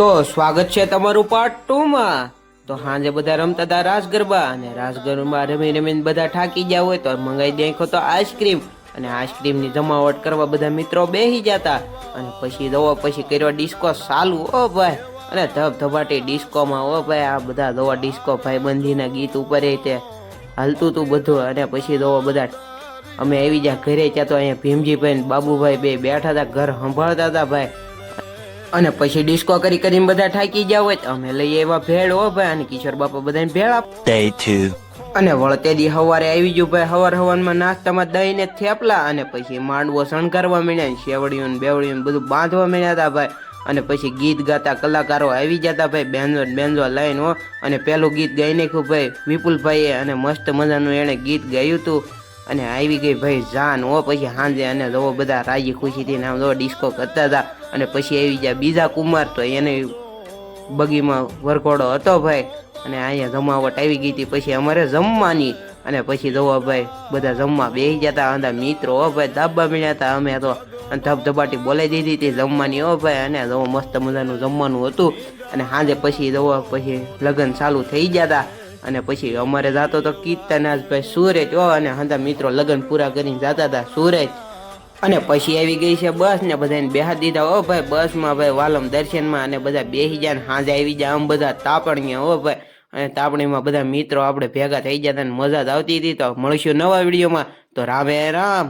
તો સ્વાગત છે તમારું પાર્ટ 2 માં। તો હાંજે બધા રમતા હતા રાસ ગરબા અને રાસ ગરબા રમી રમીને બધા થાકી ગયા હોય તો મંગાઈ દેખો તો આઈસ્ક્રીમ અને આઈસ્ક્રીમની જમાવટ કરવા બધા મિત્રો બેસી જતા અને પછી કર્યો ડિસ્કો ચાલુ ઓ ભાઈ અને ધબધબાટી ડિસ્કોમાં ઓ ભાઈ આ બધા દવા ડિસ્કો ભાઈબંધીના ગીત ઉપર તે હાલતું તું બધું અને પછી બધા અમે આવી ગયા ઘરે ત્યાં તો અહીંયા ભીમજીભાઈ ને બાબુભાઈ બે બેઠા હતા ઘર સંભાળતા હતા ભાઈ અને પછી ડિસ્કો કરીને બધા થાકી ગયા હોય તો અમે લઈએ એવા ભેળ હો ભાઈ અને કિશોર બાપા બધાને ભેળ આપ Day 2 અને વળતે દી સવારે આવી ગયું ભાઈ હવારમાં નાસ્તામાં દહીં ને થેપલા અને પછી માંડવો શણગારવા માંડ્યા શેવડિયું બેવડિયું બધું બાંધવા માંડ્યા હતા ભાઈ અને પછી ગીત ગાતા કલાકારો આવી જતા ભાઈ બેન્જો લઈને હો અને પેલું ગીત ગાઈ નાખ્યું ભાઈ વિપુલભાઈએ અને મસ્ત મજાનું એને ગીત ગાયું હતું અને આવી ગઈ ભાઈ જાન હો પછી સાંજે અને જો બધા રાજી ખુશીથી નામ જો ડિસ્કો કરતા હતા અને પછી આવી ગયા બીજા કુમાર તો એને બગીમાં વરઘોડો હતો ભાઈ અને અહીંયા જમાવટ આવી ગઈ હતી પછી અમારે જમવાની અને પછી જોવા ભાઈ બધા જમવા બેસી જતા હતા મિત્રો હો ભાઈ દાબા મળ્યા હતા અમે તો ધબધબાટી બોલાઈ દીધી હતી જમવાની હો ભાઈ અને જો મસ્ત મજાનું જમવાનું હતું અને સાંજે પછી જોવા પછી લગ્ન ચાલુ થઈ ગયા હતા અને પછી અમારે જાતો તો કીર્તનાજ ભાઈ સુરત હો અને હતા મિત્રો લગ્ન પૂરા કરીને જતા હતા સુરત અને પછી આવી ગઈ છે બસ ને બધાને બેહા દીધા હો ભાઈ બસમાં ભાઈ વાલમ દર્શનમાં અને બધા બેસી જાય ને સાંજે આવી જાય આમ બધા તાપણીયા હો ભાઈ અને તાપણીમાં બધા મિત્રો આપણે ભેગા થઈ જતા ને મજા જ આવતી હતી તો મળશું નવા વિડીયોમાં તો રામે રામ।